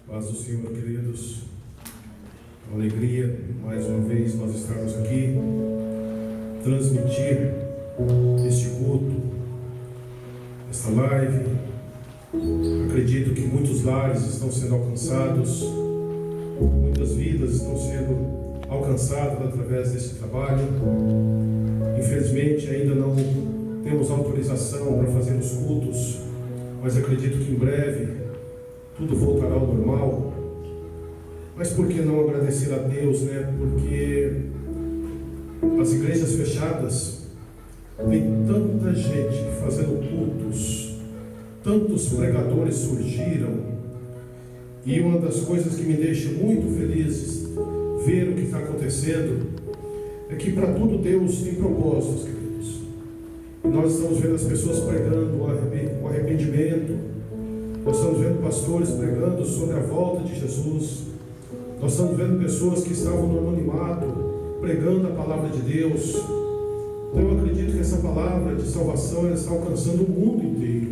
Paz do Senhor, queridos. É uma alegria, mais uma vez, nós estarmos aqui, transmitir este culto, esta live. Acredito que muitos lares estão sendo alcançados, muitas vidas estão sendo alcançadas através desse trabalho. Infelizmente, ainda não temos autorização para fazer os cultos, mas acredito que em breve tudo voltará ao normal. Mas por que não agradecer a Deus, né? Porque as igrejas fechadas, tem tanta gente fazendo cultos, tantos pregadores surgiram, e uma das coisas que me deixa muito feliz ver o que está acontecendo é que para tudo Deus tem propósitos, queridos. E nós estamos vendo as pessoas pregando o arrependimento. Nós estamos vendo pastores pregando sobre a volta de Jesus. Nós estamos vendo pessoas que estavam no anonimato pregando a palavra de Deus. Então eu acredito que essa palavra de salvação ela está alcançando o mundo inteiro.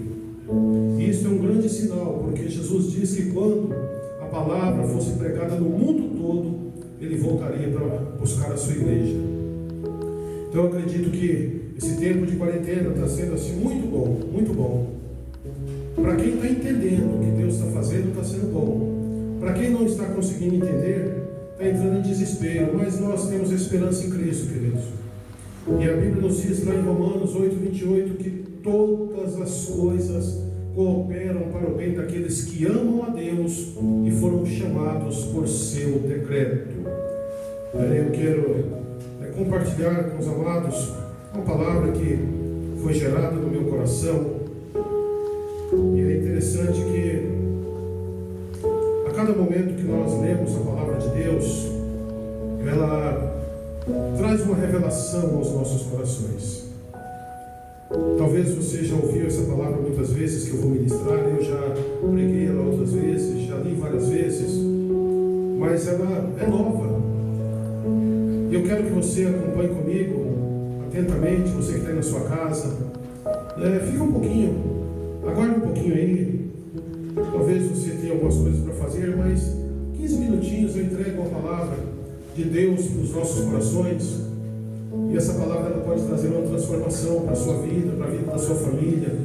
E isso é um grande sinal, porque Jesus disse que quando a palavra fosse pregada no mundo todo, Ele voltaria para buscar a sua igreja. Então eu acredito que esse tempo de quarentena está sendo assim muito bom, muito bom. Para quem está entendendo o que Deus está fazendo, está sendo bom. Para quem não está conseguindo entender, está entrando em desespero. Mas nós temos esperança em Cristo, queridos. E a Bíblia nos diz lá em Romanos 8:28 que todas as coisas cooperam para o bem daqueles que amam a Deus e foram chamados por seu decreto. Eu quero compartilhar com os amados uma palavra que foi gerada no meu coração. E é interessante que a cada momento que nós lemos a palavra de Deus, ela traz uma revelação aos nossos corações. Talvez você já ouviu essa palavra muitas vezes que eu vou ministrar, eu já preguei ela outras vezes, já li várias vezes, mas ela é nova. E eu quero que você acompanhe comigo atentamente, você que está aí na sua casa. Fica um pouquinho. Aguarde um pouquinho aí, talvez você tenha algumas coisas para fazer, mas 15 minutinhos eu entrego a palavra de Deus para os nossos corações, e essa palavra ela pode trazer uma transformação para a sua vida, para a vida da sua família.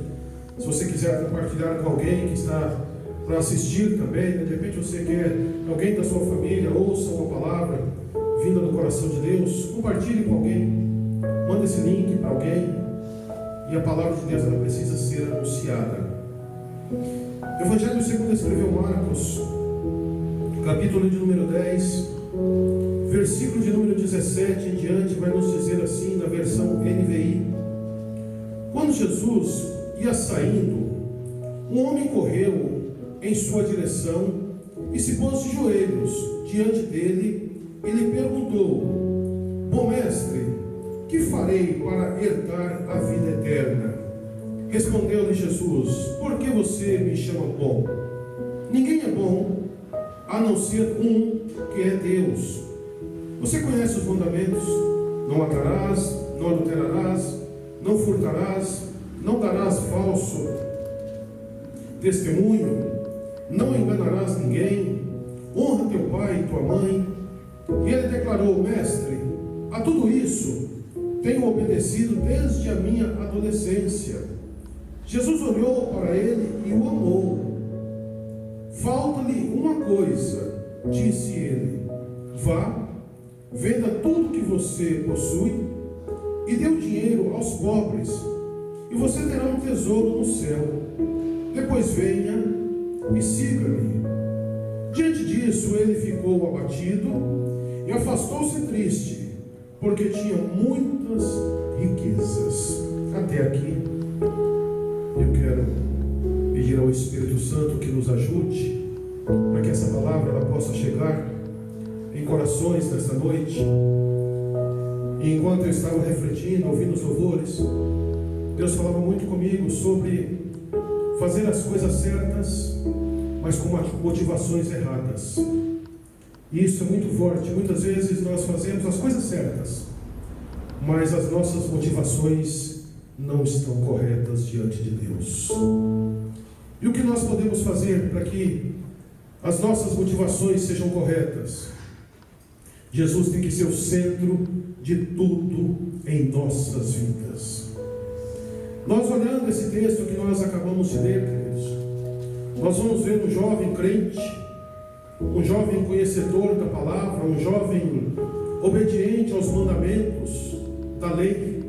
Se você quiser compartilhar com alguém que está para assistir também, de repente você quer alguém da sua família, ouça uma palavra vinda do coração de Deus, compartilhe com alguém, manda esse link para alguém. E a palavra de Deus ela precisa ser anunciada. Evangelho segundo escreveu Marcos, capítulo de número 10, versículo de número 17 em diante, vai nos dizer assim na versão NVI: quando Jesus ia saindo, um homem correu em sua direção e se pôs de joelhos diante dele e lhe perguntou: bom mestre, que farei para herdar a vida eterna? Respondeu-lhe Jesus: por que você me chama bom? Ninguém é bom, a não ser um, que é Deus. Você conhece os mandamentos: não matarás, não adulterarás, não furtarás, não darás falso testemunho, não enganarás ninguém, honra teu pai e tua mãe. E ele declarou: mestre, a tudo isso tenho obedecido desde a minha adolescência. Jesus olhou para ele e o amou. Falta-lhe uma coisa, disse ele: vá, venda tudo que você possui e dê o dinheiro aos pobres, e você terá um tesouro no céu. Depois venha e siga-me. Diante disso ele ficou abatido e afastou-se triste, porque tinha muitas riquezas. Até aqui, eu quero pedir ao Espírito Santo que nos ajude, para que essa palavra ela possa chegar em corações nesta noite. E enquanto eu estava refletindo, ouvindo os louvores, Deus falava muito comigo sobre fazer as coisas certas, mas com motivações erradas. E isso é muito forte. Muitas vezes nós fazemos as coisas certas, mas as nossas motivações não estão corretas diante de Deus. E o que nós podemos fazer para que as nossas motivações sejam corretas. Jesus tem que ser o centro de tudo em nossas vidas. Nós olhando esse texto que nós acabamos de ler, queridos, nós vamos ver um jovem crente, um jovem conhecedor da palavra, um jovem obediente aos mandamentos da lei,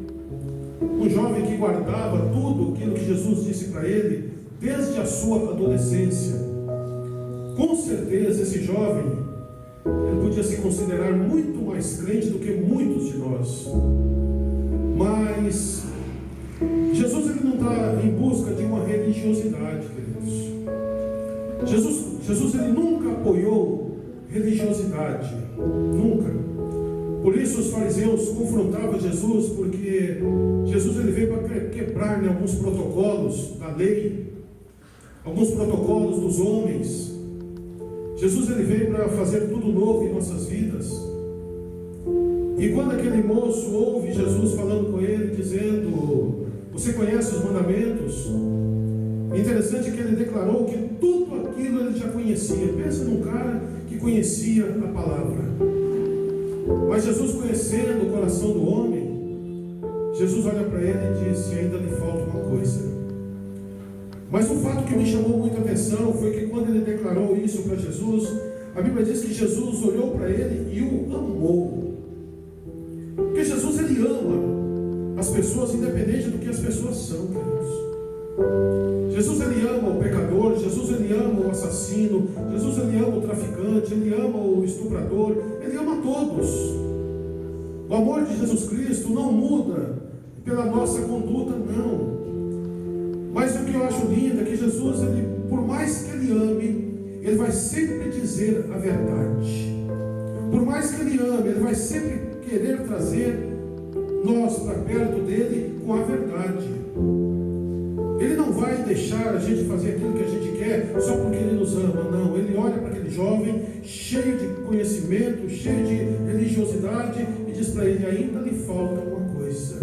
um jovem que guardava tudo aquilo que Jesus disse para ele desde a sua adolescência. Com certeza esse jovem, ele podia se considerar muito mais crente do que muitos de nós. Mas Jesus, ele não está em busca de uma religiosidade, queridos. Jesus ele nunca apoiou religiosidade, nunca. Por isso os fariseus confrontavam Jesus, porque Jesus ele veio para quebrar, né, alguns protocolos da lei, alguns protocolos dos homens. Jesus ele veio para fazer tudo novo em nossas vidas. E quando aquele moço ouve Jesus falando com ele, dizendo: você conhece os mandamentos? Interessante que ele declarou que tudo aquilo ele já conhecia. Pensa num cara que conhecia a palavra. Mas Jesus, conhecendo o coração do homem, Jesus olha para ele e diz: ainda lhe falta uma coisa. Mas o fato que me chamou muita atenção foi que quando ele declarou isso para Jesus, a Bíblia diz que Jesus olhou para ele e o amou. Porque Jesus ele ama as pessoas independente do que as pessoas são, queridos. Jesus ele ama o pecador, Jesus ele ama o assassino, Jesus ele ama o traficante, ele ama o estuprador, ele ama todos. O amor de Jesus Cristo não muda pela nossa conduta, não. Mas o que eu acho lindo é que Jesus, ele, por mais que ele ame, ele vai sempre dizer a verdade. Por mais que ele ame, ele vai sempre querer trazer nós para perto dele com a verdade. Ele não vai deixar a gente fazer aquilo que a gente quer só porque ele nos ama, não. Ele olha para aquele jovem cheio de conhecimento, cheio de religiosidade e diz para ele: ainda lhe falta uma coisa.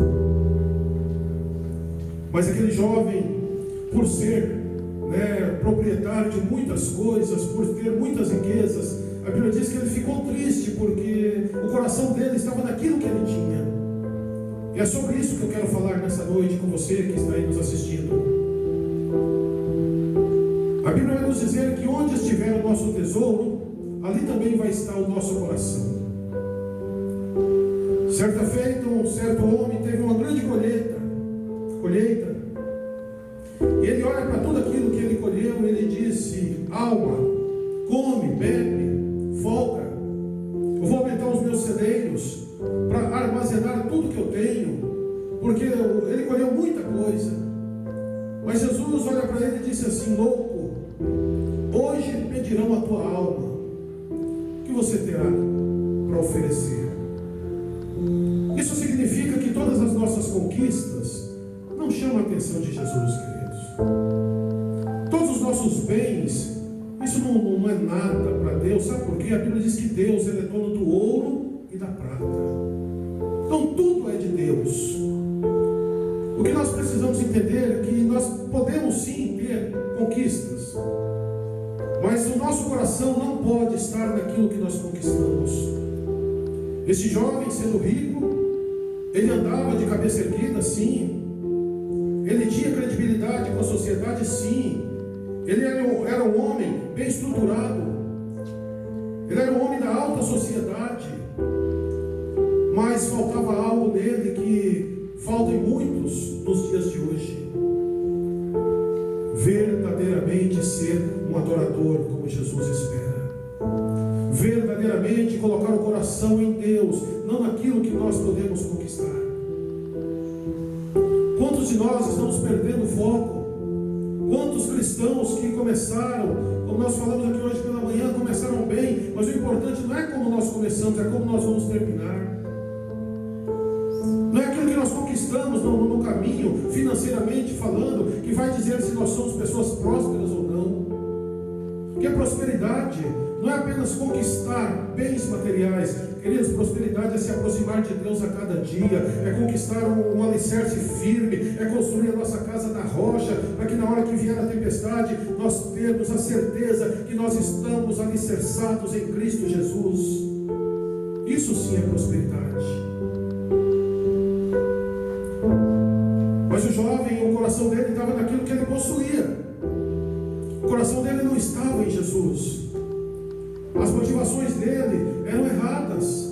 Mas aquele jovem, por ser proprietário de muitas coisas, por ter muitas riquezas, a Bíblia diz que ele ficou triste porque o coração dele estava naquilo que ele tinha. E é sobre isso que eu quero falar nessa noite com você que está aí nos assistindo. A Bíblia vai nos dizer que onde estiver o nosso tesouro, ali também vai estar o nosso coração. Certa feita, um certo homem teve uma grande colheita. E ele olha para tudo aquilo que ele colheu e ele disse: alma, come, bebe, folga. Eu vou aumentar os meus celeiros para armazenar tudo que eu tenho, porque ele colheu muita coisa. Mas Jesus olha para ele e disse assim: louco, hoje pedirão a tua alma. O que você terá para oferecer? Isso significa que todas as nossas conquistas não chamam a atenção de Jesus, queridos. Todos os nossos bens, isso não é nada para Deus. Sabe por quê? A Bíblia diz que Deus ele é dono do ouro e da prata. Então tudo é de Deus. O que nós precisamos entender é que nós podemos sim ter conquistas, mas o nosso coração não pode estar naquilo que nós conquistamos. Esse jovem, sendo rico, ele andava de cabeça erguida, sim. Ele tinha credibilidade com a sociedade, sim. Ele era um homem bem estruturado. Ele era um homem da alta sociedade. Mas faltava algo nele que falta em muitos nos dias de hoje. Verdadeiramente ser um adorador como Jesus espera. Verdadeiramente colocar o coração em Deus, não naquilo que nós podemos conquistar. Quantos de nós estamos perdendo o foco? Quantos cristãos que começaram, como nós falamos aqui hoje pela manhã, começaram bem, mas o importante não é como nós começamos, é como nós vamos terminar. Não é aquilo que nós conquistamos no caminho, financeiramente falando, que vai dizer se nós somos pessoas prósperas ou não. Porque a prosperidade não é apenas conquistar bens materiais. Queridos, prosperidade é se aproximar de Deus a cada dia, é conquistar um alicerce firme, é construir a nossa casa na rocha, para que na hora que vier a tempestade, nós temos a certeza que nós estamos alicerçados em Cristo Jesus. Isso sim é prosperidade. Mas o jovem, o coração dele estava naquilo que ele possuía. O coração dele não estava em Jesus. As motivações dele eram erradas.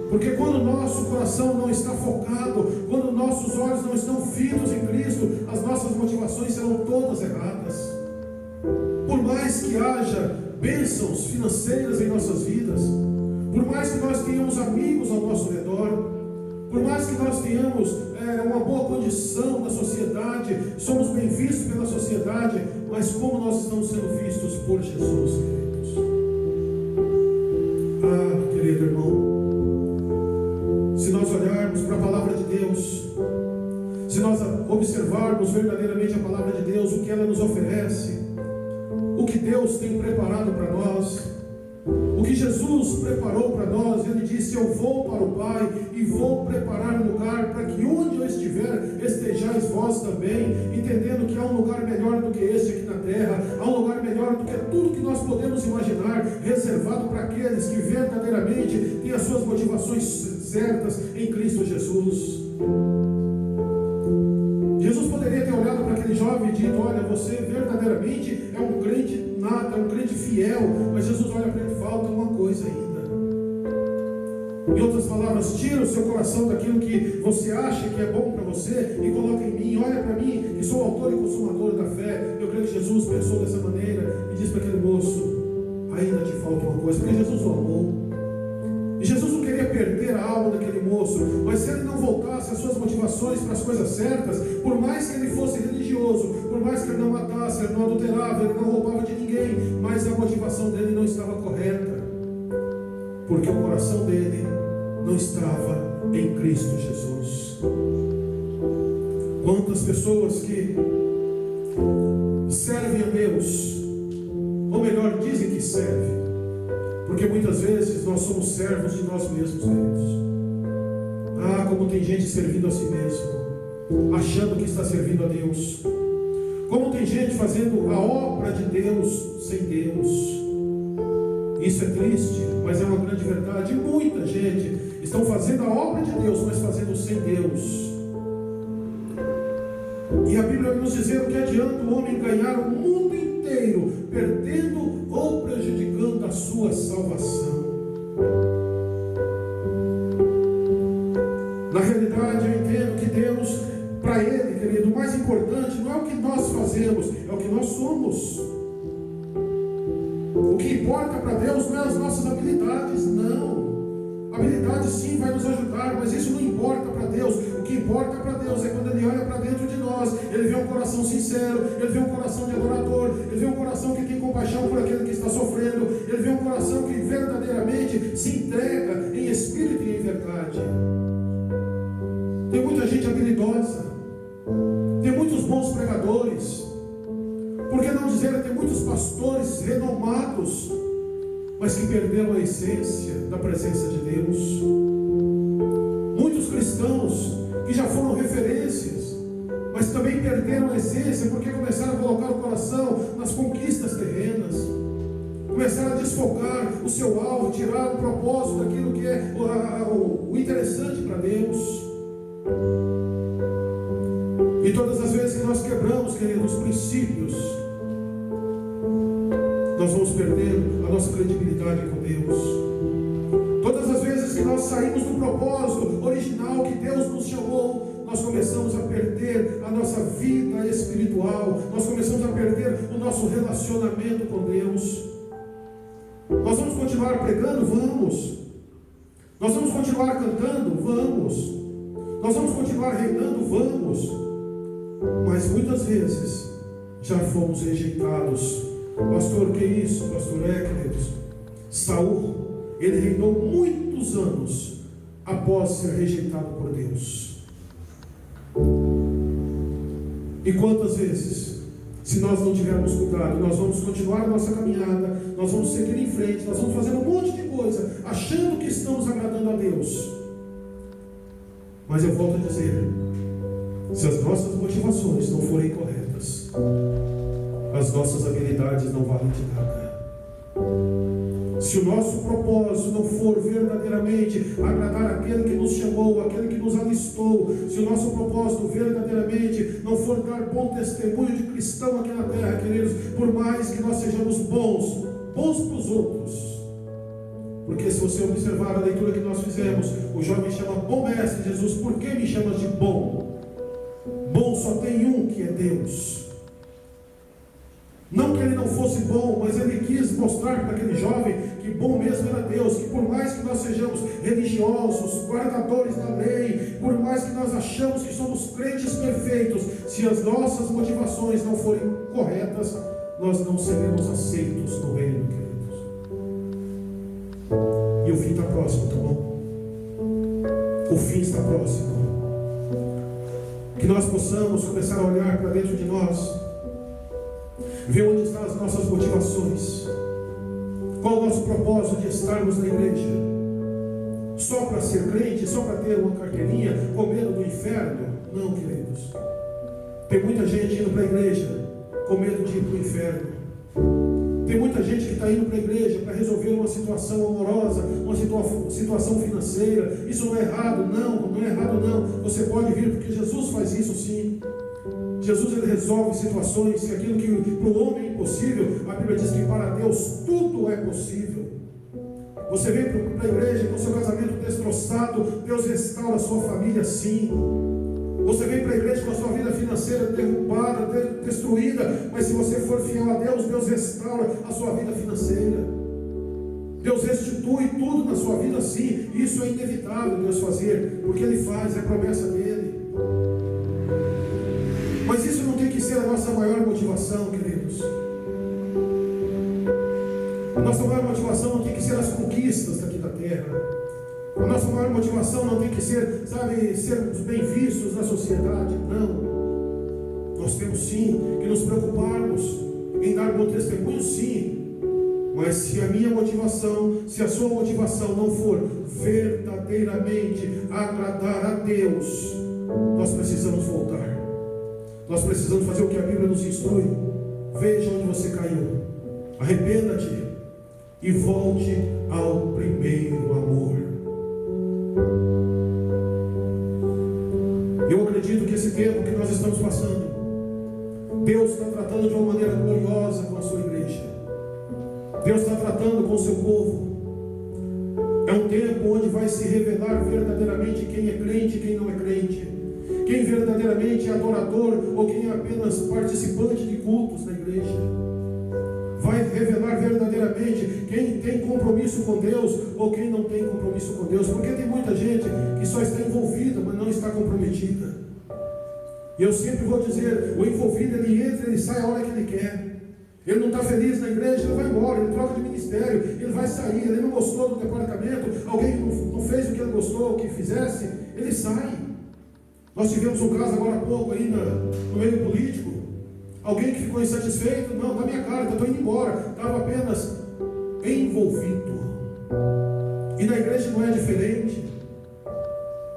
Porque quando o nosso coração não está focado, quando nossos olhos não estão fitos em Cristo, as nossas motivações serão todas erradas. Por mais que haja bênçãos financeiras em nossas vidas, por mais que nós tenhamos amigos ao nosso redor, por mais que nós tenhamos uma boa condição na sociedade, somos bem vistos pela sociedade, mas como nós estamos sendo vistos por Jesus, queridos? Ah, querido irmão, se nós olharmos para a palavra de Deus, se nós observarmos verdadeiramente a palavra de Deus, o que ela nos oferece, o que Deus tem preparado para nós, o que Jesus preparou para nós, Ele disse: eu vou para o Pai e vou preparar um lugar para que onde eu estiver, estejais vós também, entendendo que há um lugar melhor do que este aqui na terra, há um lugar melhor do que tudo que nós podemos imaginar, reservado para aqueles que verdadeiramente têm as suas motivações certas em Cristo Jesus. Jesus poderia ter olhado para aquele jovem e dito: olha, você verdadeiramente é um crente nato, é um crente fiel. Mas Jesus olha para ele e falta uma coisa ainda. Em outras palavras, tira o seu coração daquilo que você acha que é bom para você e coloca em mim. Olha para mim, que sou autor e consumador da fé. Eu creio que Jesus pensou dessa maneira e disse para aquele moço: ainda te falta uma coisa, porque Jesus o amou. E Jesus não queria perder a alma daquele moço, mas se ele não voltasse as suas motivações para as coisas certas, por mais que ele fosse religioso, por mais que ele não matasse, ele não adulterava, ele não roubava de ninguém, mas a motivação dele não estava correta, porque o coração dele não estava em Cristo Jesus. Quantas pessoas que servem a Deus, ou melhor, dizem que servem, porque muitas vezes nós somos servos de nós mesmos, queridos. Ah, como tem gente servindo a si mesmo, achando que está servindo a Deus. Como tem gente fazendo a obra de Deus sem Deus. Isso é triste, mas é uma grande verdade. Muita gente está fazendo a obra de Deus, mas fazendo sem Deus. E a Bíblia vai nos dizer: o que adianta o homem ganhar o mundo inteiro, perdendo ou prejudicando a sua salvação? Na realidade, eu entendo que Deus, para Ele, querido, o mais importante não é o que nós fazemos, é o que nós somos. O que importa para Deus não é as nossas habilidades, não. Habilidade sim vai nos ajudar, mas isso não importa para Deus. O que importa para Deus é quando Ele olha para dentro de nós, Ele vê um coração sincero, Ele vê um coração de adorador, Ele vê um coração que tem compaixão por aquele que está sofrendo, Ele vê um coração que verdadeiramente se entrega em espírito e em verdade. Tem muita gente habilidosa, tem muitos bons pregadores, por que não dizer, tem muitos pastores renomados, mas que perderam a essência da presença de Deus. Muitos cristãos que já foram referências, mas também perderam a essência, porque começaram a colocar o coração nas conquistas terrenas, começaram a desfocar o seu alvo, tirar o propósito daquilo que é o interessante para Deus. E todas as vezes que nós quebramos, queridos, os princípios, nós vamos perdendo a nossa credibilidade com Deus. Todas as vezes que nós saímos do propósito original que Deus nos chamou, nós começamos a perder a nossa vida espiritual, nós começamos a perder o nosso relacionamento com Deus. Nós vamos continuar pregando? Vamos. Nós vamos continuar cantando? Vamos. Nós vamos continuar reinando? Vamos. Mas muitas vezes já fomos rejeitados. Pastor, que isso? Pastor, queridos, Saul, ele reinou muitos anos após ser rejeitado por Deus. E quantas vezes Se nós não tivermos cuidado, nós vamos continuar a nossa caminhada, nós vamos seguir em frente, nós vamos fazer um monte de coisa, achando que estamos agradando a Deus. Mas eu volto a dizer, se as nossas motivações não forem corretas, as nossas habilidades não valem de nada. Se o nosso propósito não for verdadeiramente agradar aquele que nos chamou, aquele que nos alistou, se o nosso propósito verdadeiramente não for dar bom testemunho de cristão aqui na terra, queridos, por mais que nós sejamos bons para os outros, porque se você observar a leitura que nós fizemos, o jovem chama bom mestre Jesus. Por que me chamas de bom? Bom só tem um, que é Deus. Não que ele não fosse bom, mas ele quis mostrar para aquele jovem que bom mesmo era Deus, que por mais que nós sejamos religiosos, guardadores da lei, por mais que nós achamos que somos crentes perfeitos, se as nossas motivações não forem corretas, nós não seremos aceitos no reino, queridos. E o fim está próximo, tá bom? O fim está próximo. Que nós possamos começar a olhar para dentro de nós, ver onde estão as nossas motivações. Qual o nosso propósito de estarmos na igreja? Só para ser crente? Só para ter uma carteirinha com medo do inferno? Não, queridos. Tem muita gente indo para a igreja com medo de ir para o inferno. Tem muita gente que está indo para a igreja para resolver uma situação amorosa, uma situação financeira. Isso não é errado, não é errado não. Você pode vir porque Jesus faz isso sim. Jesus ele resolve situações, que aquilo que para o homem é impossível, a Bíblia diz que para Deus tudo é possível. Você vem para a igreja com o seu casamento destroçado, Deus restaura a sua família sim. Você vem para a igreja com a sua vida financeira derrubada, destruída, mas se você for fiel a Deus, Deus restaura a sua vida financeira. Deus restitui tudo na sua vida sim. Isso é inevitável Deus fazer, porque Ele faz, é a promessa dEle. Mas isso não tem que ser a nossa maior motivação, queridos. A nossa maior motivação não tem que ser as conquistas daqui da terra. A nossa maior motivação não tem que ser, sermos bem vistos na sociedade. Não. Nós temos sim que nos preocuparmos em dar bom testemunho, sim. Mas se a minha motivação, se a sua motivação não for verdadeiramente agradar a Deus, nós precisamos voltar. Nós precisamos fazer o que a Bíblia nos instrui. Veja onde você caiu, arrependa-te e volte ao primeiro amor. Eu acredito que esse tempo que nós estamos passando, Deus está tratando de uma maneira gloriosa com a sua igreja. Deus está tratando com o seu povo. É um tempo onde vai se revelar verdadeiramente quem é crente e quem não é crente, quem verdadeiramente é adorador ou quem é apenas participante de cultos na igreja. Vai revelar verdadeiramente quem tem compromisso com Deus ou quem não tem compromisso com Deus, porque tem muita gente que só está envolvida, mas não está comprometida. E eu sempre vou dizer, o envolvido ele entra, ele sai a hora que ele quer. Ele não está feliz na igreja, ele vai embora, ele troca de ministério, ele vai sair, ele não gostou do departamento, alguém não fez o que ele gostou que fizesse, ele sai. Nós tivemos um caso agora há pouco aí no meio político, alguém que ficou insatisfeito, não, tá minha cara, eu estou indo embora, estava apenas envolvido. E na igreja não é diferente,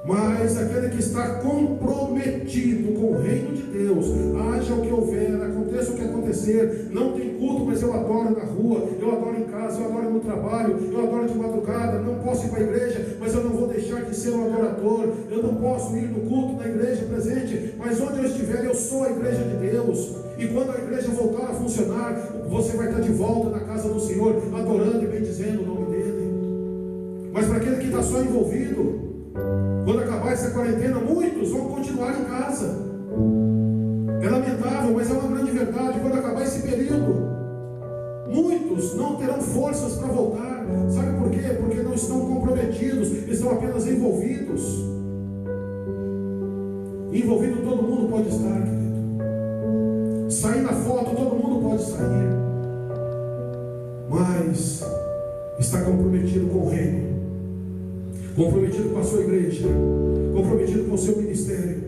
mas aquele que está comprometido com o reino de Deus, haja o que houver, aconteça o que acontecer, não tem culto, mas eu adoro na rua, eu adoro em casa, eu adoro no trabalho, eu adoro de madrugada, não posso ir para a igreja, mas eu não vou deixar de ser um adorador, eu não posso ir no culto na igreja presente, mas onde eu estiver, eu sou a igreja de Deus. E quando a igreja voltar a funcionar, você vai estar de volta na casa do Senhor, adorando e bendizendo o nome dEle. Mas para aquele que está só envolvido, quando acabar essa quarentena, muitos vão continuar em casa. É lamentável, mas é uma grande verdade. Quando acabar esse período, muitos não terão forças para voltar. Sabe por quê? Porque não estão comprometidos, estão apenas envolvidos. Envolvido todo mundo pode estar, querido. Sair na foto todo mundo pode sair, mas está comprometido com o reino, comprometido com a sua igreja, comprometido com o seu ministério,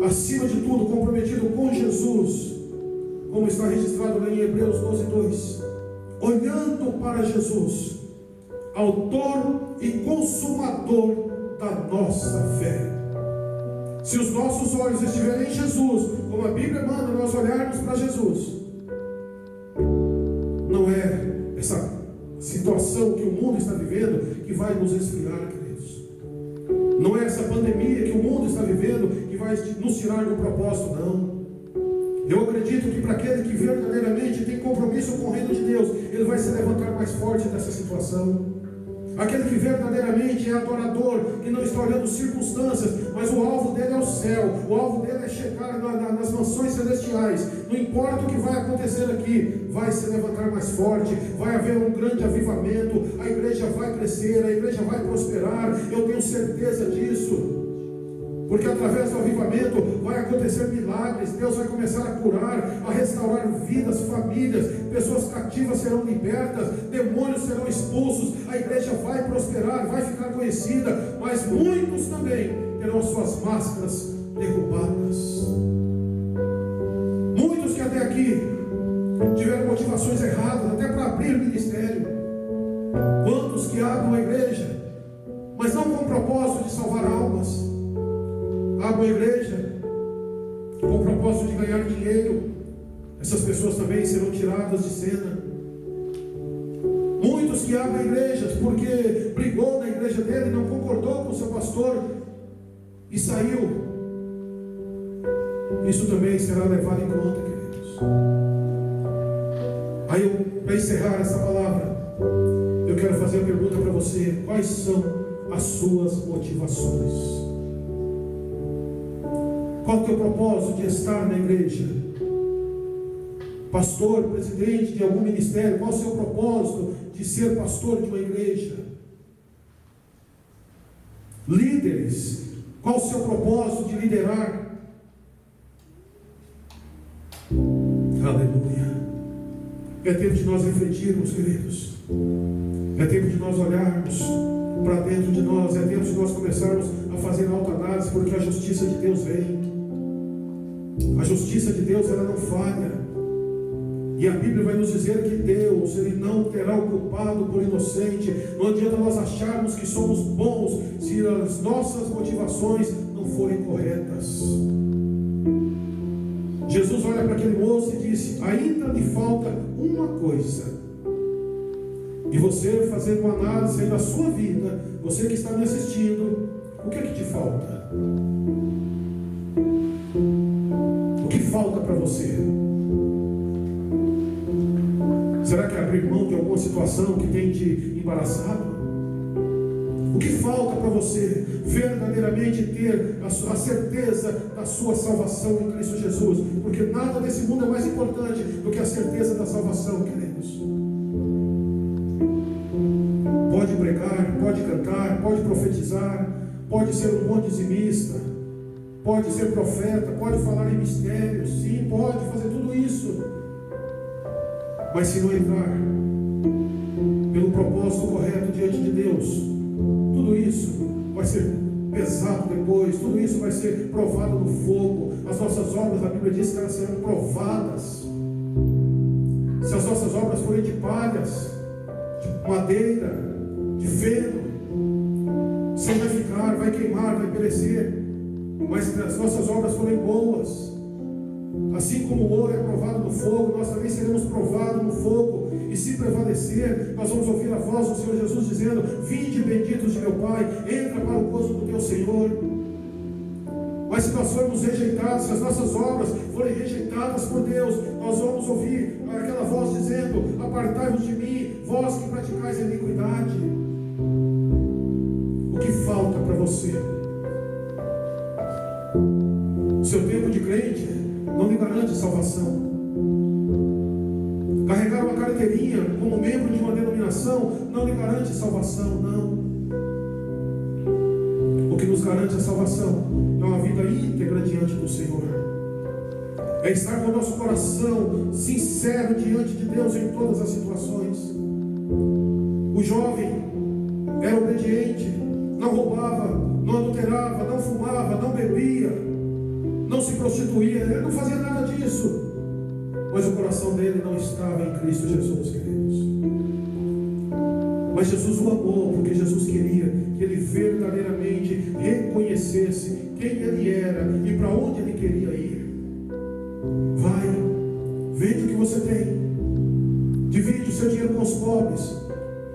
acima de tudo comprometido com Jesus, como está registrado lá em Hebreus 12:2, olhando para Jesus, autor e consumador da nossa fé. Se os nossos olhos estiverem em Jesus, como a Bíblia manda nós olharmos para Jesus, não é essa situação que o mundo está vivendo que vai nos esfriar, queridos. Não é essa pandemia que o mundo está vivendo que vai nos tirar do propósito, não. Eu acredito que para aquele que verdadeiramente tem compromisso com o reino de Deus, ele vai se levantar mais forte dessa situação. Aquele que verdadeiramente é adorador, que não está olhando circunstâncias, mas o alvo dele é o céu, o alvo dele é chegar nas mansões celestiais. Não importa o que vai acontecer aqui, vai se levantar mais forte, vai haver um grande avivamento, a igreja vai crescer, a igreja vai prosperar, eu tenho certeza disso. Porque através do avivamento vai acontecer milagres, Deus vai começar a curar, a restaurar vidas, famílias, pessoas cativas serão libertas, demônios serão expulsos, a igreja vai prosperar, vai ficar conhecida, mas muitos também terão suas máscaras derrubadas. Muitos que até aqui tiveram motivações erradas, até para abrir o ministério. Quantos que abrem a igreja, mas não com o propósito de salvar almas, abrem a igreja com o propósito de ganhar dinheiro. Essas pessoas também serão tiradas de cena. Muitos que abrem igrejas porque brigou na igreja dele, não concordou com o seu pastor e saiu. Isso também será levado em conta, queridos. Aí, para encerrar essa palavra, eu quero fazer a pergunta para você: quais são as suas motivações? Qual que é o propósito de estar na igreja? Pastor, presidente de algum ministério, qual o seu propósito de ser pastor de uma igreja? Líderes, qual o seu propósito de liderar? Aleluia. É tempo de nós refletirmos, queridos. É tempo de nós olharmos para dentro de nós. É tempo de nós começarmos a fazer autoanálise, porque a justiça de Deus vem. A justiça de Deus, ela não falha. E a Bíblia vai nos dizer que Deus, Ele não terá o culpado por inocente. Não adianta nós acharmos que somos bons se as nossas motivações não forem corretas. Jesus olha para aquele moço e disse: ainda lhe falta uma coisa. E você, fazendo uma análise aí da sua vida, você que está me assistindo, o que é que te falta? O que falta para você? Será que é abrir mão de alguma situação que tem te embaraçado? O que falta para você verdadeiramente ter a certeza da sua salvação em Cristo Jesus? Porque nada desse mundo é mais importante do que a certeza da salvação, queridos. Pode pregar, pode cantar, pode profetizar, pode ser um bom dizimista, pode ser profeta, pode falar em mistérios, sim, pode fazer tudo isso. Mas se não entrar pelo propósito correto diante de Deus, tudo isso vai ser pesado depois, tudo isso vai ser provado no fogo. As nossas obras, a Bíblia diz que elas serão provadas. Se as nossas obras forem de palhas, de madeira, de feno, você vai ficar, vai queimar, vai perecer. Mas se as nossas obras forem boas, assim como o ouro é provado no fogo, nós também seremos provados no fogo. E se prevalecer, nós vamos ouvir a voz do Senhor Jesus dizendo: vinde benditos de meu Pai, entra para o gozo do teu Senhor. Mas se nós formos rejeitados, se as nossas obras forem rejeitadas por Deus, nós vamos ouvir aquela voz dizendo: apartai-vos de mim, vós que praticais a iniquidade. O que falta para você? Seu tempo de crente não lhe garante salvação. Carregar uma carteirinha como membro de uma denominação não lhe garante salvação, não. O que nos garante a salvação é uma vida íntegra diante do Senhor. É estar com o nosso coração sincero diante de Deus em todas as situações. O jovem era obediente, não roubava, não adulterava, não fumava, não bebia, não se prostituía, ele não fazia nada disso. mas o coração dele não estava em Cristo Jesus, queridos. Mas Jesus o amou, porque Jesus queria que ele verdadeiramente reconhecesse quem ele era e para onde ele queria ir. Vai, vende o que você tem, divide o seu dinheiro com os pobres,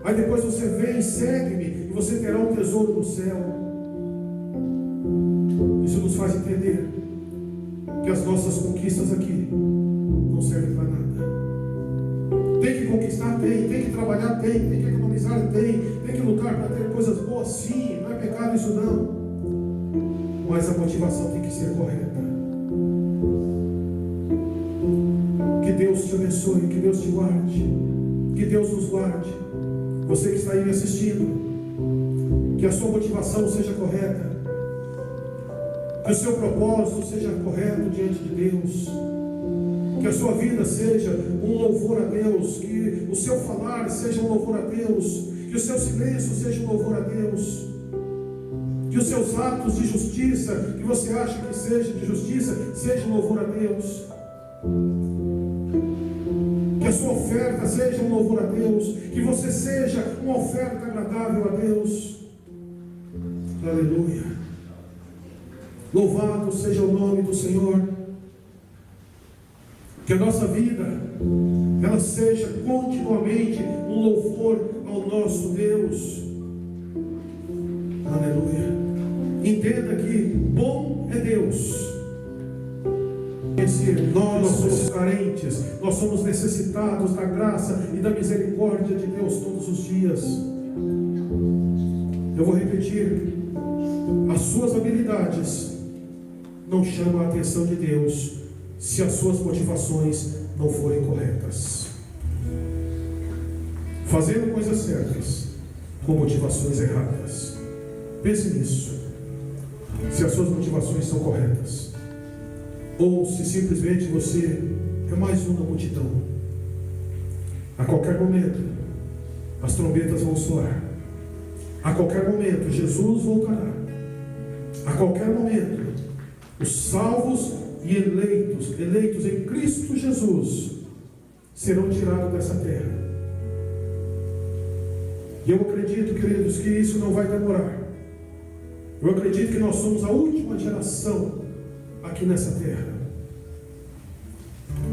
aí depois você vem, segue-me e você terá um tesouro no céu. Isso nos faz entender que as nossas conquistas aqui não servem para nada. Tem que conquistar, tem que trabalhar, tem que economizar, tem que lutar para ter coisas boas, sim, não é pecado isso não, mas a motivação tem que ser correta. Que Deus te abençoe, que Deus te guarde, que Deus nos guarde. Você que está aí me assistindo, que a sua motivação seja correta, que o seu propósito seja correto diante de Deus, que a sua vida seja um louvor a Deus, que o seu falar seja um louvor a Deus, que o seu silêncio seja um louvor a Deus, que os seus atos de justiça, que você acha que seja de justiça, seja um louvor a Deus, que a sua oferta seja um louvor a Deus, que você seja uma oferta agradável a Deus. Aleluia. Louvado seja o nome do Senhor. Que a nossa vida ela seja continuamente um louvor ao nosso Deus. Aleluia. Entenda que bom é Deus. Nós somos carentes, nós somos necessitados da graça e da misericórdia de Deus todos os dias. Eu vou repetir: as suas habilidades não chamam a atenção de Deus se as suas motivações não forem corretas. Fazendo coisas certas com motivações erradas. Pense nisso. Se as suas motivações são corretas, ou se simplesmente você é mais uma multidão. A qualquer momento as trombetas vão soar. A qualquer momento Jesus voltará. A qualquer momento os salvos e eleitos em Cristo Jesus serão tirados dessa terra. E eu acredito, queridos, que isso não vai demorar. Eu acredito que nós somos a última geração aqui nessa terra.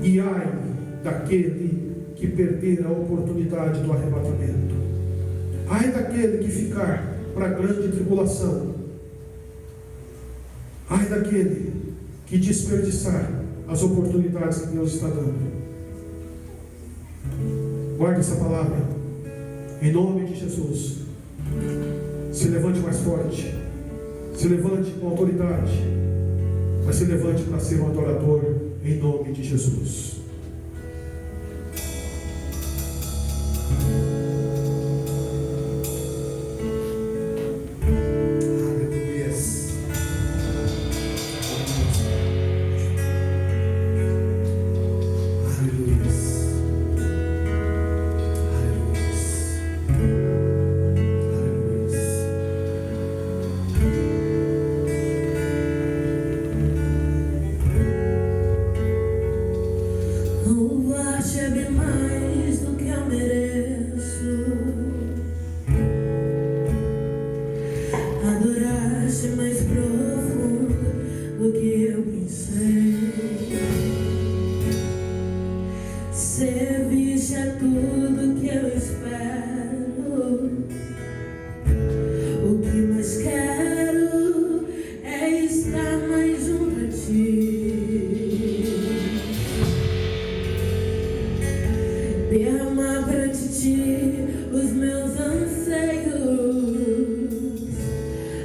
E ai daquele que perder a oportunidade do arrebatamento. Ai daquele que ficar para a grande tribulação. Ai daquele que desperdiçar as oportunidades que Deus está dando. Guarde essa palavra em nome de Jesus. Se levante mais forte, se levante com autoridade, mas se levante para ser um adorador em nome de Jesus. Louvar-te é bem mais do que eu mereço. Adorar-te é mais profundo do que eu pensei. Servir-te é tudo que eu espero. O que mais quero é estar mais junto a ti. Derramar para ti os meus anseios,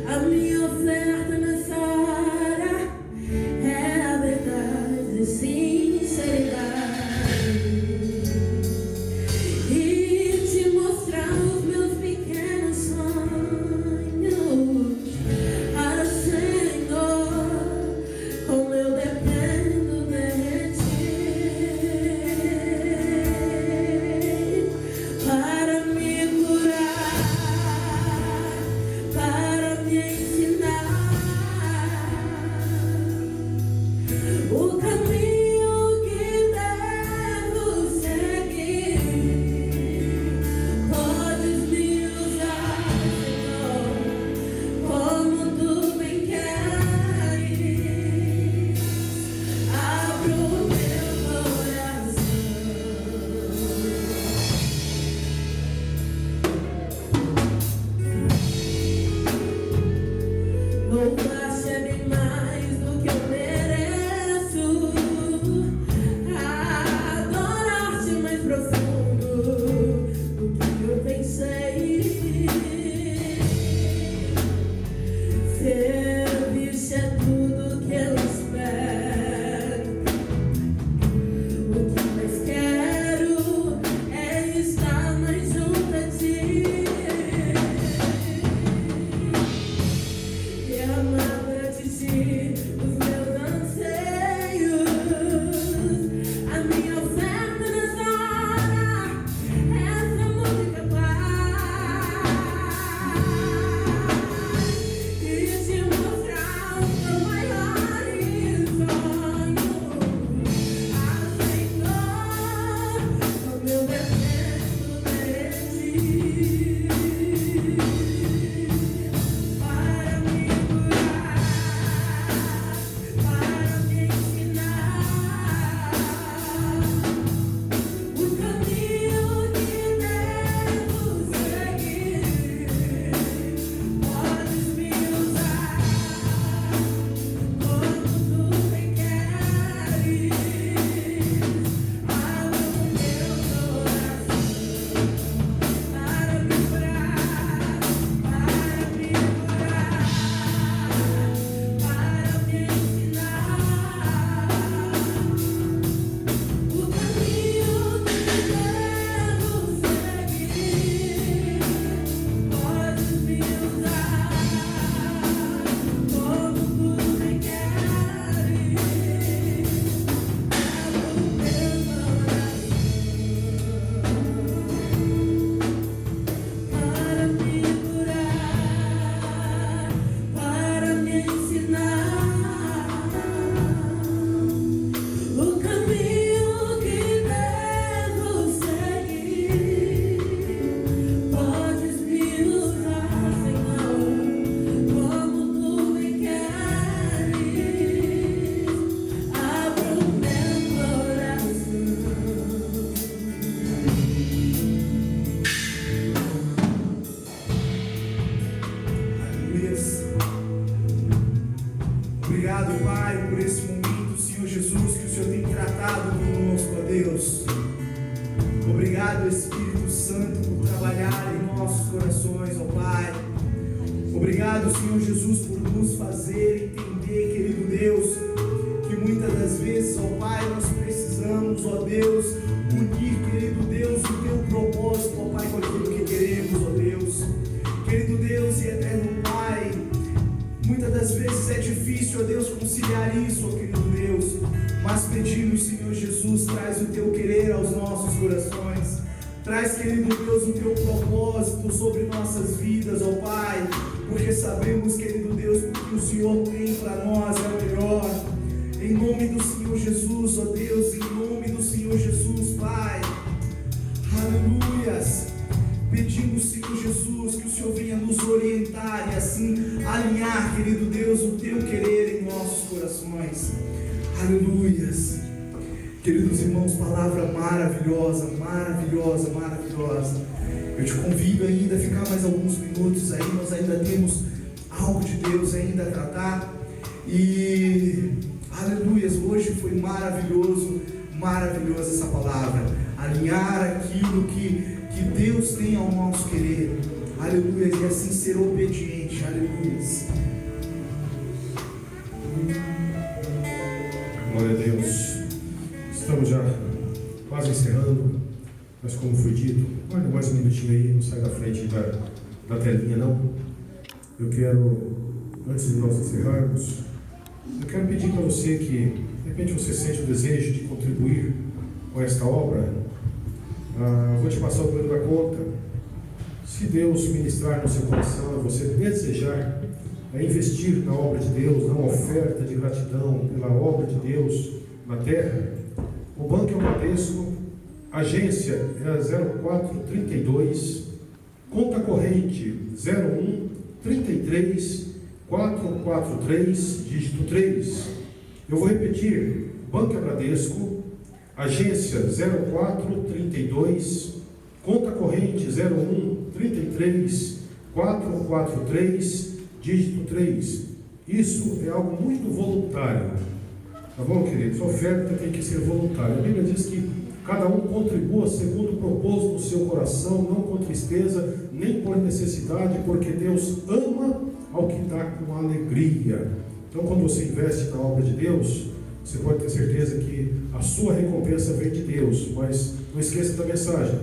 a minha oferta nessa hora é a verdade e sinceridade, e te mostrar os meus pequenos sonhos. Ah, Senhor, como eu dependo de ti. Para me curar, para me ensinar. Obrigado, Espírito Santo, por trabalhar em nossos corações, ó Pai. Obrigado, Senhor Jesus, por nos fazer entender, querido Deus, que muitas das vezes, ó Pai, nós precisamos, ó Deus, unir, querido Deus, o Teu propósito, ó Pai, com aquilo que queremos, ó Deus. Querido Deus e eterno Pai, muitas das vezes é difícil, ó Deus, conciliar isso, ó querido Deus, mas pedimos, Senhor Jesus, traz o Teu querer aos nossos corações, traz, querido Deus, o Teu propósito sobre nossas vidas, ó Pai, porque sabemos, querido Deus, que o Senhor tem para nós é o melhor. Em nome do Senhor Jesus, ó Deus, em nome do Senhor Jesus, Pai, aleluias. Pedimos, Senhor Jesus, que o Senhor venha nos orientar e assim alinhar, querido Deus, o Teu querer em nossos corações. Aleluias. Queridos irmãos, palavra maravilhosa, maravilhosa, maravilhosa. Eu te convido ainda a ficar mais alguns minutos aí, nós ainda temos algo de Deus ainda a tratar. E, aleluias, hoje foi maravilhoso, maravilhosa essa palavra. Alinhar aquilo que Deus tem ao nosso querer. Aleluias, e assim ser obediente. Aleluias. Glória a Deus. Estamos já quase encerrando, mas como foi dito, olha mais um minutinho aí, não sai da frente da telinha não. Eu quero, antes de nós encerrarmos, eu quero pedir para você que, de repente você sente o desejo de contribuir com esta obra. Vou te passar o número da conta. Se Deus ministrar no seu coração, você desejar investir na obra de Deus, na oferta de gratidão pela obra de Deus na terra, o banco é o Bradesco, agência é 0432, conta corrente 0133 443, dígito 3. Eu vou repetir: banco é Bradesco, agência 0432, conta corrente 0133 443, dígito 3. Isso é algo muito voluntário. Tá bom, queridos? A oferta tem que ser voluntária. A Bíblia diz que cada um contribua segundo o propósito do seu coração, não com tristeza, nem por necessidade, porque Deus ama ao que dá com alegria. Então, quando você investe na obra de Deus, você pode ter certeza que a sua recompensa vem de Deus. Mas não esqueça da mensagem: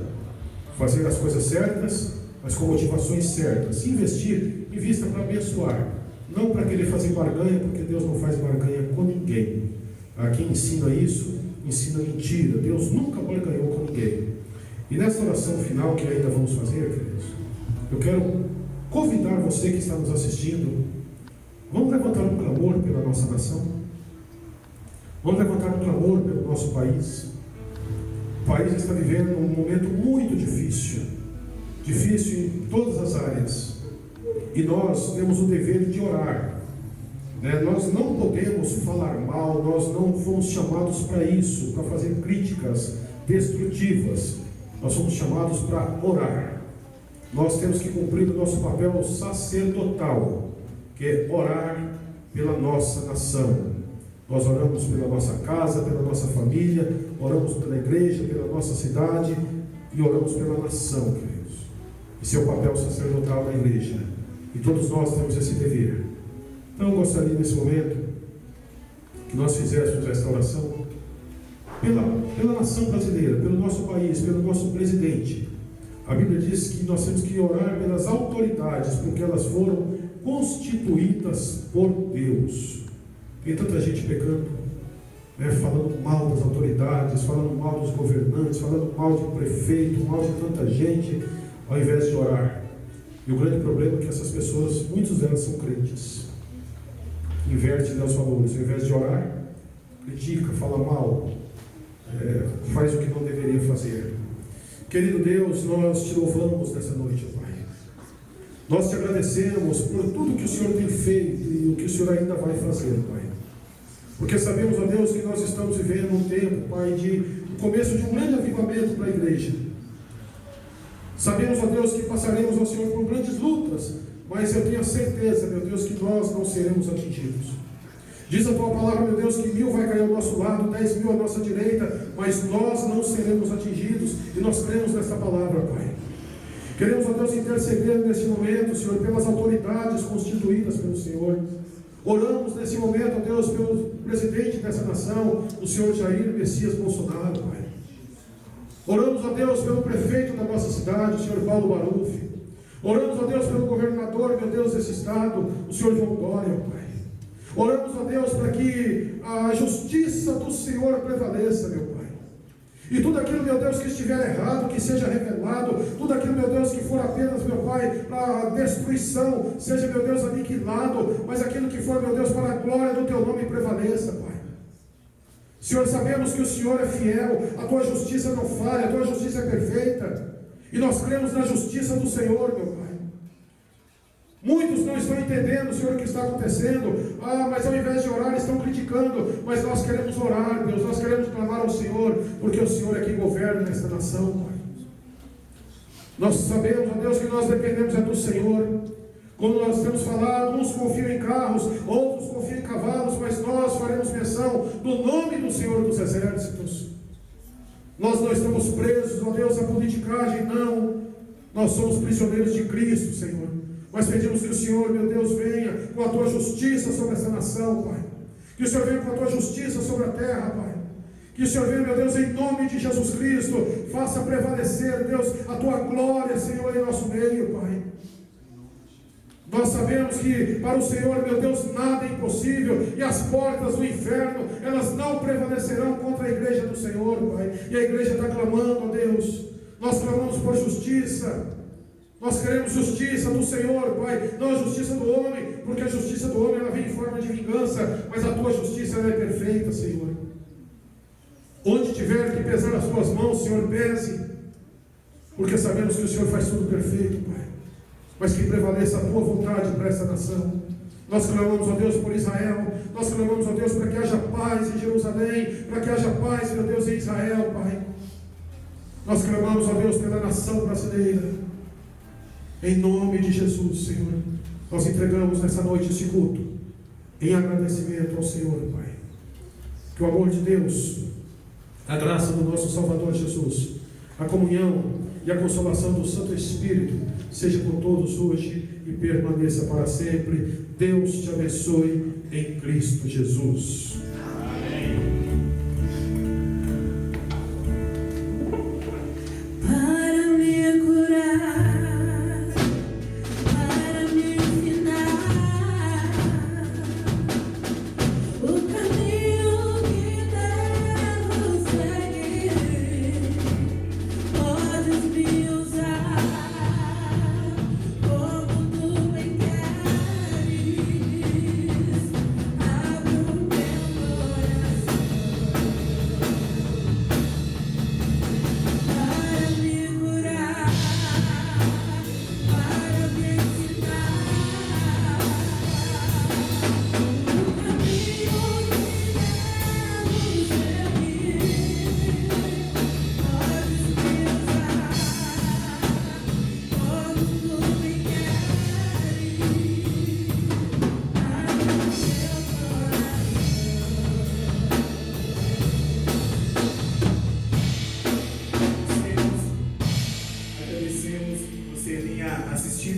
fazer as coisas certas, mas com motivações certas. Se investir, invista para abençoar, não para querer fazer barganha, porque Deus não faz barganha com ninguém. Quem ensina isso, ensina mentira. Deus nunca barganhou com ninguém. E nessa oração final que ainda vamos fazer, queridos, eu quero convidar você que está nos assistindo. Vamos levantar um clamor pela nossa nação. Vamos levantar um clamor pelo nosso país. O país está vivendo um momento muito difícil. Difícil em todas as áreas. E nós temos o dever de orar. Nós não podemos falar mal, nós não fomos chamados para isso, para fazer críticas destrutivas. Nós somos chamados para orar. Nós temos que cumprir o nosso papel sacerdotal, que é orar pela nossa nação. Nós oramos pela nossa casa, pela nossa família, oramos pela igreja, pela nossa cidade e oramos pela nação, queridos. Esse é o papel sacerdotal da igreja. E todos nós temos esse dever. Então eu gostaria nesse momento que nós fizéssemos esta oração pela nação brasileira, pelo nosso país, pelo nosso presidente. A Bíblia diz que nós temos que orar pelas autoridades, porque elas foram constituídas por Deus. Tem tanta gente pecando, falando mal das autoridades, falando mal dos governantes, falando mal de prefeito, mal de tanta gente, ao invés de orar. E o grande problema é que essas pessoas, muitas delas são crentes. Inverte os valores, ao invés de orar, critica, fala mal, faz o que não deveria fazer. Querido Deus, nós te louvamos nessa noite, Pai. Nós te agradecemos por tudo que o Senhor tem feito e o que o Senhor ainda vai fazer, Pai. Porque sabemos, ó Deus, que nós estamos vivendo um tempo, Pai, de começo de um grande avivamento para a igreja. Sabemos, ó Deus, que passaremos, ó Senhor, por grandes lutas, mas eu tenho a certeza, meu Deus, que nós não seremos atingidos. Diz a tua palavra, meu Deus, que 1000 vai cair ao nosso lado, 10.000 à nossa direita, mas nós não seremos atingidos. E nós cremos nesta palavra, Pai. Queremos, ó Deus, interceder neste momento, Senhor, pelas autoridades constituídas pelo Senhor. Oramos nesse momento, ó Deus, pelo presidente dessa nação, o Senhor Jair Messias Bolsonaro, Pai. Oramos, ó Deus, pelo prefeito da nossa cidade, o Senhor Paulo Baruf. Oramos, ó Deus, pelo governador, meu Deus, desse estado, o Senhor João Dória, Pai. Oramos, ó Deus, para que a justiça do Senhor prevaleça, meu Pai. E tudo aquilo, meu Deus, que estiver errado, que seja revelado. Tudo aquilo, meu Deus, que for apenas, meu Pai, para destruição, seja, meu Deus, aniquilado. Mas aquilo que for, meu Deus, para a glória do Teu nome prevaleça, Pai. Senhor, sabemos que o Senhor é fiel, a Tua justiça não falha, a Tua justiça é perfeita. E nós cremos na justiça do Senhor, meu Pai. Muitos não estão entendendo, Senhor, o que está acontecendo. Mas ao invés de orar, estão criticando. Mas nós queremos orar, Deus, nós queremos clamar ao Senhor, porque o Senhor é quem governa nesta nação, Pai. Nós sabemos, ó Deus, que nós dependemos do Senhor. Como nós temos falado, uns confiam em carros, outros confiam em cavalos, mas nós faremos menção do nome do Senhor dos Exércitos. Nós não estamos presos, ó Deus, à politicagem, não. Nós somos prisioneiros de Cristo, Senhor. Mas pedimos que o Senhor, meu Deus, venha com a Tua justiça sobre essa nação, Pai. Que o Senhor venha com a Tua justiça sobre a terra, Pai. Que o Senhor venha, meu Deus, em nome de Jesus Cristo, faça prevalecer, Deus, a Tua glória, Senhor, em nosso meio, Pai. Nós sabemos que para o Senhor, meu Deus, nada é impossível, e as portas do inferno, elas não prevalecerão contra a igreja do Senhor, Pai. E a igreja está clamando, ó Deus. Nós clamamos por justiça. Nós queremos justiça do Senhor, Pai, não a justiça do homem, porque a justiça do homem ela vem em forma de vingança, mas a Tua justiça ela é perfeita, Senhor. Onde tiver que pesar as Tuas mãos, Senhor, pese, porque sabemos que o Senhor faz tudo perfeito, Pai, mas que prevaleça a Tua vontade para essa nação. Nós clamamos, ó Deus, por Israel. Nós clamamos, ó Deus, para que haja paz em Jerusalém, para que haja paz, meu Deus, em Israel, Pai. Nós clamamos, ó Deus, pela nação brasileira. Em nome de Jesus, Senhor, nós entregamos nessa noite esse culto, em agradecimento ao Senhor, Pai. Que o amor de Deus, a graça do nosso Salvador Jesus, a comunhão e a consolação do Santo Espírito, seja com todos hoje e permaneça para sempre. Deus te abençoe em Cristo Jesus.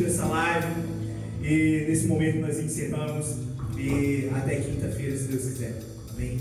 Essa live, e nesse momento nós encerramos, e até quinta-feira, se Deus quiser. Amém.